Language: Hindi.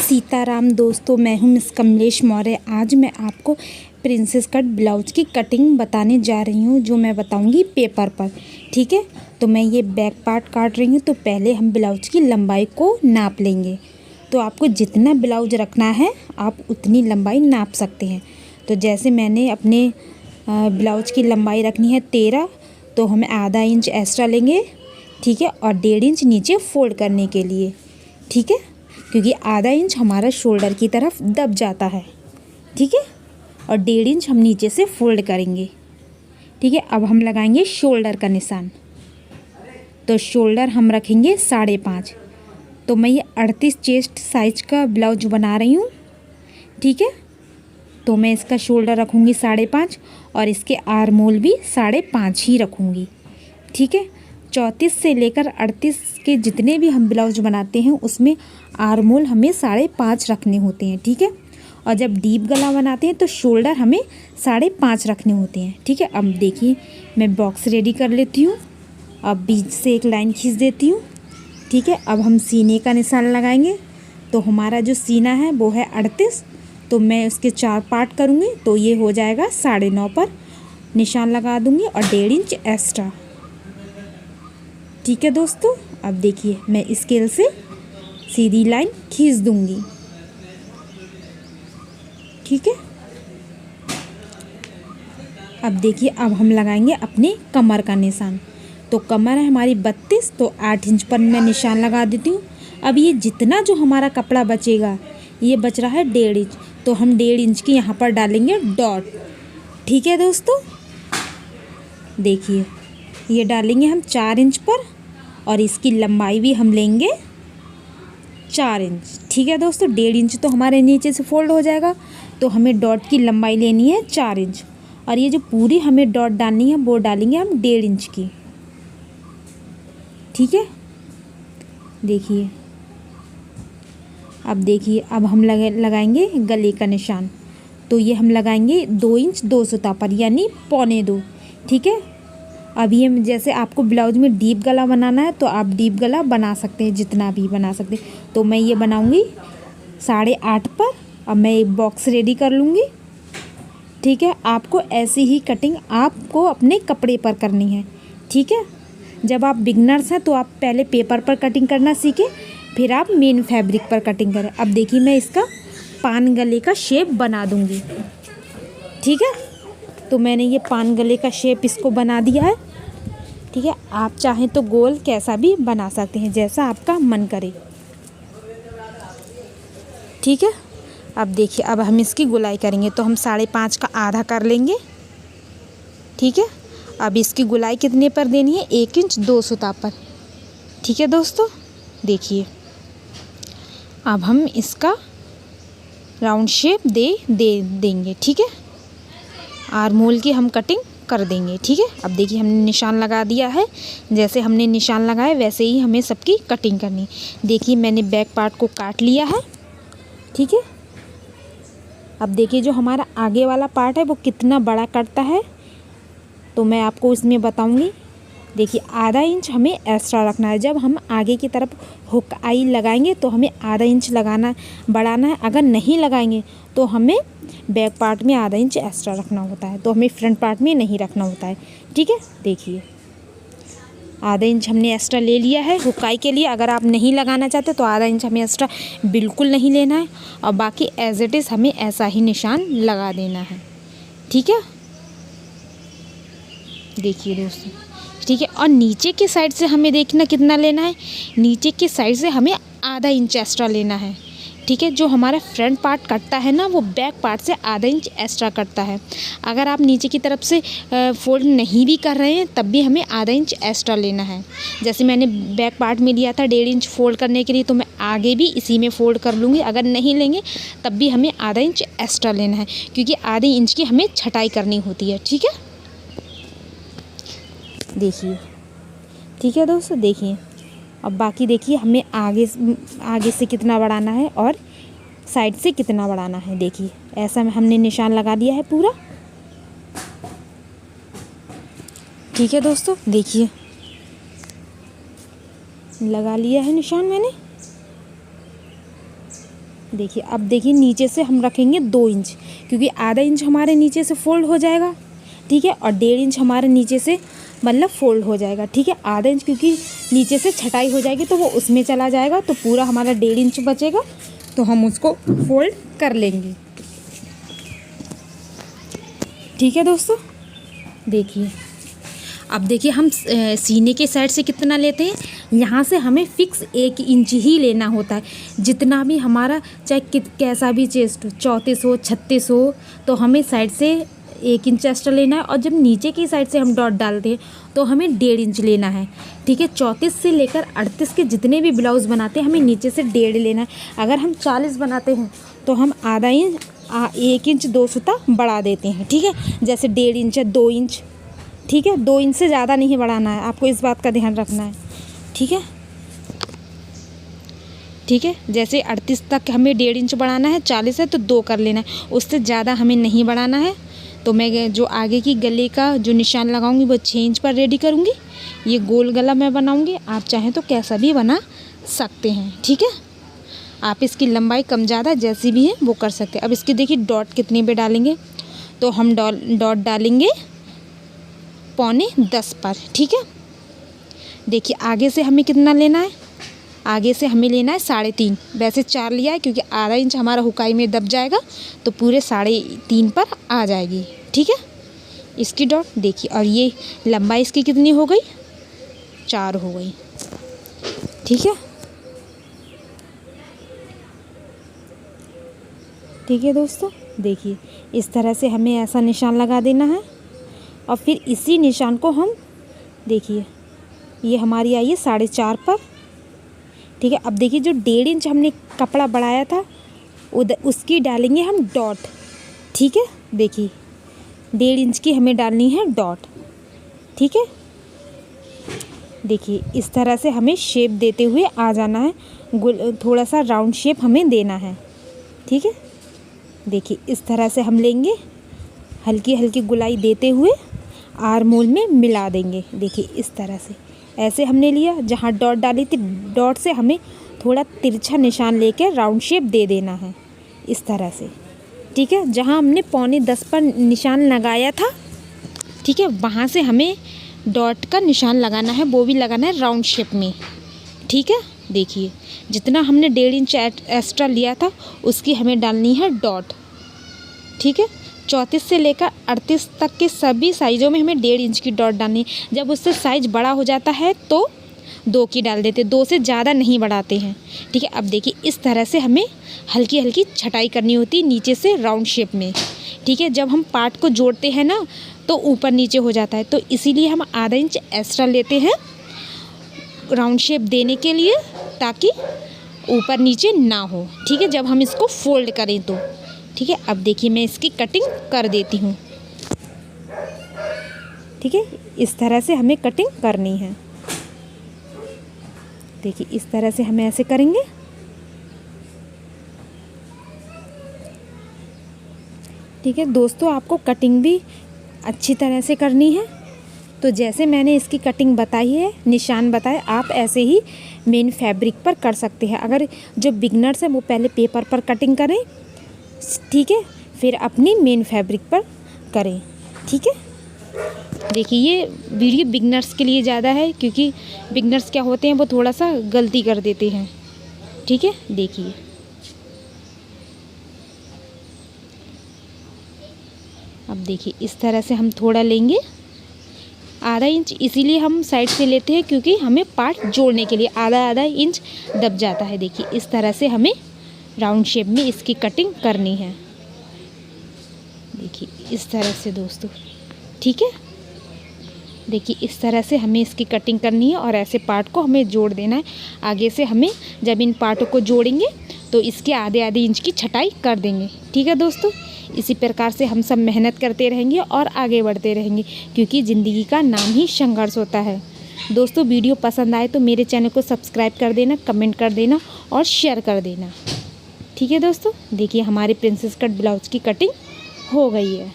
सीताराम दोस्तों, मैं हूं मिस कमलेश मौर्य। आज मैं आपको प्रिंसेस कट ब्लाउज की कटिंग बताने जा रही हूं, जो मैं बताऊंगी पेपर पर। ठीक है, तो मैं ये बैक पार्ट काट रही हूं। तो पहले हम ब्लाउज की लंबाई को नाप लेंगे। तो आपको जितना ब्लाउज रखना है आप उतनी लंबाई नाप सकते हैं। तो जैसे मैंने अपने ब्लाउज की लंबाई रखनी है 13, तो हमें आधा इंच एक्स्ट्रा लेंगे। ठीक है, और 1.5 इंच नीचे फोल्ड करने के लिए। ठीक है, क्योंकि आधा इंच हमारा शोल्डर की तरफ दब जाता है। ठीक है, और 1.5 इंच हम नीचे से फोल्ड करेंगे। ठीक है, अब हम लगाएंगे शोल्डर का निशान। तो शोल्डर हम रखेंगे 5.5। तो मैं ये 38 चेस्ट साइज का ब्लाउज बना रही हूँ। ठीक है, तो मैं इसका शोल्डर रखूँगी 5.5 और इसके आर्म होल भी 5.5 ही रखूँगी। ठीक है, 34 से लेकर 38 के जितने भी हम ब्लाउज बनाते हैं उसमें आर्म होल हमें 5.5 रखने होते हैं। ठीक है, और जब डीप गला बनाते हैं तो शोल्डर हमें 5.5 रखने होते हैं। ठीक है, अब देखिए मैं बॉक्स रेडी कर लेती हूँ। अब बीच से एक लाइन खींच देती हूँ। ठीक है, अब हम सीने का निशान लगाएंगे। तो हमारा जो सीना है वो है 38। तो मैं उसके 4 पार्ट करूँगी, तो ये हो जाएगा 9.5 पर निशान लगा दूँगी और 1.5 इंच एक्स्ट्रा। ठीक है दोस्तों, अब देखिए मैं स्केल से सीधी लाइन खींच दूंगी। ठीक है, अब देखिए अब हम लगाएंगे अपने कमर का निशान। तो कमर है हमारी 32, तो 8 इंच पर मैं निशान लगा देती हूँ। अब ये जितना जो हमारा कपड़ा बचेगा, ये बच रहा है 1.5 इंच, तो हम 1.5 इंच की यहाँ पर डालेंगे डॉट। ठीक है दोस्तों, देखिए ये डालेंगे हम 4 इंच पर और इसकी लंबाई भी हम लेंगे 4 इंच। ठीक है दोस्तों, 1.5 इंच तो हमारे नीचे से फोल्ड हो जाएगा, तो हमें डॉट की लंबाई लेनी है 4 इंच। और ये जो पूरी हमें डॉट डालनी है वो डालेंगे हम 1.5 इंच की। ठीक है, देखिए अब देखिए अब हम लगाएंगे गले का निशान। तो ये हम लगाएंगे 2 इंच 2 सूता पर, यानी 1.25। ठीक है, अब ये जैसे आपको ब्लाउज में डीप गला बनाना है तो आप डीप गला बना सकते हैं, जितना भी बना सकते हैं। तो मैं ये बनाऊंगी 8.5 पर। अब मैं एक बॉक्स रेडी कर लूँगी। ठीक है, आपको ऐसी ही कटिंग आपको अपने कपड़े पर करनी है। ठीक है, जब आप बिगनर्स हैं तो आप पहले पेपर पर कटिंग करना सीखें, फिर आप मेन फैब्रिक पर कटिंग करें। अब देखिए मैं इसका पान गले का शेप बना दूँगी। ठीक है, तो मैंने ये पान गले का शेप इसको बना दिया है। ठीक है, आप चाहें तो गोल कैसा भी बना सकते हैं, जैसा आपका मन करे। ठीक है, अब देखिए अब हम इसकी गुलाई करेंगे। तो हम 5.5 का आधा कर लेंगे। ठीक है, अब इसकी गुलाई कितने पर देनी है? 1 इंच 2 सूता पर। ठीक है दोस्तों, देखिए अब हम इसका राउंड शेप देंगे। ठीक है, आर्म होल की हम कटिंग कर देंगे। ठीक है, अब देखिए हमने निशान लगा दिया है। जैसे हमने निशान लगाए वैसे ही हमें सबकी कटिंग करनी। देखिए मैंने बैक पार्ट को काट लिया है। ठीक है, अब देखिए जो हमारा आगे वाला पार्ट है वो कितना बड़ा कटता है, तो मैं आपको इसमें बताऊंगी। देखिए आधा इंच हमें एक्स्ट्रा रखना है। जब हम आगे की तरफ हुक आई लगाएंगे तो हमें आधा इंच बढ़ाना है। अगर नहीं लगाएंगे तो हमें बैक पार्ट में आधा इंच एक्स्ट्रा रखना होता है, तो हमें फ्रंट पार्ट में नहीं रखना होता है। ठीक है, देखिए आधा इंच हमने एक्स्ट्रा ले लिया है हुकाई के लिए। अगर आप नहीं लगाना चाहते तो आधा इंच हमें एक्स्ट्रा बिल्कुल नहीं लेना है, और बाकी एज इट इज़ हमें ऐसा ही निशान लगा देना है। ठीक है, देखिए दोस्तों। ठीक है, और नीचे के साइड से हमें देखना कितना लेना है। नीचे के साइड से हमें आधा इंच एक्स्ट्रा लेना है। ठीक है, जो हमारा फ्रंट पार्ट कटता है ना वो बैक पार्ट से आधा इंच एक्स्ट्रा कटता है। अगर आप नीचे की तरफ से फोल्ड नहीं भी कर रहे हैं तब भी हमें आधा इंच एक्स्ट्रा लेना है। जैसे मैंने बैक पार्ट में लिया था 1.5 इंच फोल्ड करने के लिए, तो मैं आगे भी इसी में फोल्ड कर लूँगी। अगर नहीं लेंगे तब भी हमें आधा इंच एक्स्ट्रा लेना है, क्योंकि आधे इंच की हमें छटाई करनी होती है। ठीक है, देखिए। ठीक है दोस्तों, देखिए अब बाकी देखिए हमें आगे से कितना बढ़ाना है और साइड से कितना बढ़ाना है। देखिए ऐसा में हमने निशान लगा दिया है पूरा। ठीक है दोस्तों, देखिए लगा लिया है निशान मैंने। देखिए अब देखिए नीचे से हम रखेंगे 2 इंच, क्योंकि आधा इंच हमारे नीचे से फोल्ड हो जाएगा, ठीक है, और 1.5 इंच हमारे नीचे से मतलब फोल्ड हो जाएगा, ठीक है। आधा इंच क्योंकि नीचे से छटाई हो जाएगी तो वो उसमें चला जाएगा, तो पूरा हमारा 1.5 इंच बचेगा, तो हम उसको फोल्ड कर लेंगे, ठीक है दोस्तों। देखिए अब देखिए हम सीने के साइड से कितना लेते हैं, यहाँ से हमें फिक्स 1 इंच ही लेना होता है। जितना भी हमारा चाहे कैसा भी चेस्ट हो, 34 हो 36 हो, तो हमें साइड से 1 इंच एक्स्ट्रा लेना है। और जब नीचे की साइड से हम डॉट डालते हैं तो हमें 1.5 इंच लेना है, ठीक है। 34 से लेकर 38 के जितने भी ब्लाउज़ बनाते हैं हमें नीचे से 1.5 लेना है। अगर हम 40 बनाते हैं तो हम आधा इंच 1 इंच 2 सूता बढ़ा देते हैं, ठीक है। जैसे 1.5 इंच है 2 इंच, ठीक है। 2 इंच से ज़्यादा नहीं बढ़ाना है, आपको इस बात का ध्यान रखना है, ठीक है, ठीक है। जैसे 38 तक हमें 1.5 इंच बढ़ाना है, 40 है तो 2 कर लेना है, उससे ज़्यादा हमें नहीं बढ़ाना है। तो मैं जो आगे की गले का जो निशान लगाऊंगी वो 6 इंच पर रेडी करूंगी। ये गोल गला मैं बनाऊंगी, आप चाहें तो कैसा भी बना सकते हैं, ठीक है। आप इसकी लंबाई कम ज़्यादा जैसी भी है वो कर सकते हैं। अब इसकी देखिए डॉट कितने पे डालेंगे, तो हम डॉट डालेंगे 9.25 पर, ठीक है। देखिए आगे से हमें कितना लेना है, आगे से हमें लेना है 3.5, वैसे 4 लिया है क्योंकि आधा इंच हमारा हुकाई में दब जाएगा, तो पूरे 3.5 पर आ जाएगी, ठीक है इसकी डॉट। देखिए और ये लंबाई इसकी कितनी हो गई, 4 हो गई, ठीक है, ठीक है दोस्तों। देखिए इस तरह से हमें ऐसा निशान लगा देना है, और फिर इसी निशान को हम देखिए ये हमारी आई है 4.5 पर, ठीक है। अब देखिए जो 1.5 इंच हमने कपड़ा बढ़ाया था उसकी डालेंगे हम डॉट, ठीक है। देखिए 1.5 इंच की हमें डालनी है डॉट, ठीक है। देखिए इस तरह से हमें शेप देते हुए आ जाना है, थोड़ा सा राउंड शेप हमें देना है, ठीक है। देखिए इस तरह से हम लेंगे, हल्की हल्की गुलाई देते हुए आर्म होल में मिला देंगे। देखिए इस तरह से ऐसे हमने लिया, जहाँ डॉट डाली थी डॉट से हमें थोड़ा तिरछा निशान लेकर राउंड शेप दे देना है, इस तरह से, ठीक है। जहाँ हमने 9.25 पर निशान लगाया था, ठीक है, वहाँ से हमें डॉट का निशान लगाना है, वो भी लगाना है राउंड शेप में, ठीक है। देखिए जितना हमने 1.5 इंच एक्स्ट्रा लिया था उसकी हमें डालनी है डॉट, ठीक है। 34 से लेकर 38 तक के सभी साइज़ों में हमें 1.5 इंच की डॉट डालनी है। जब उससे साइज़ बड़ा हो जाता है तो 2 की डाल देते, 2 से ज़्यादा नहीं बढ़ाते हैं, ठीक है। अब देखिए इस तरह से हमें हल्की हल्की छटाई करनी होती है नीचे से राउंड शेप में, ठीक है। जब हम पार्ट को जोड़ते हैं ना तो ऊपर नीचे हो जाता है, तो इसीलिए हम आधा इंच एक्स्ट्रा लेते हैं राउंड शेप देने के लिए, ताकि ऊपर नीचे ना हो, ठीक है, जब हम इसको फोल्ड करें तो, ठीक है। अब देखिए मैं इसकी कटिंग कर देती हूँ, ठीक है। इस तरह से हमें कटिंग करनी है, देखिए इस तरह से हमें ऐसे करेंगे, ठीक है दोस्तों। आपको कटिंग भी अच्छी तरह से करनी है, तो जैसे मैंने इसकी कटिंग बताई है, निशान बताए, आप ऐसे ही मेन फैब्रिक पर कर सकते हैं। अगर जो बिगनर्स हैं वो पहले पेपर पर कटिंग करें, ठीक है, फिर अपनी मेन फैब्रिक पर करें, ठीक है। देखिए ये वीडियो बिगनर्स के लिए ज़्यादा है, क्योंकि बिगनर्स क्या होते हैं वो थोड़ा सा गलती कर देते हैं, ठीक है। देखिए अब देखिए इस तरह से हम थोड़ा लेंगे, आधा इंच इसीलिए हम साइड से लेते हैं क्योंकि हमें पार्ट जोड़ने के लिए आधा इंच दब जाता है। देखिए इस तरह से हमें राउंड शेप में इसकी कटिंग करनी है, देखिए इस तरह से दोस्तों, ठीक है। देखिए इस तरह से हमें इसकी कटिंग करनी है और ऐसे पार्ट को हमें जोड़ देना है। आगे से हमें जब इन पार्टों को जोड़ेंगे तो इसके आधे इंच की छटाई कर देंगे, ठीक है दोस्तों। इसी प्रकार से हम सब मेहनत करते रहेंगे और आगे बढ़ते रहेंगे, क्योंकि ज़िंदगी का नाम ही संघर्ष होता है। दोस्तों वीडियो पसंद आए तो मेरे चैनल को सब्सक्राइब कर देना, कमेंट कर देना और शेयर कर देना, ठीक है दोस्तों। देखिए हमारे प्रिंसेस कट ब्लाउज की कटिंग हो गई है।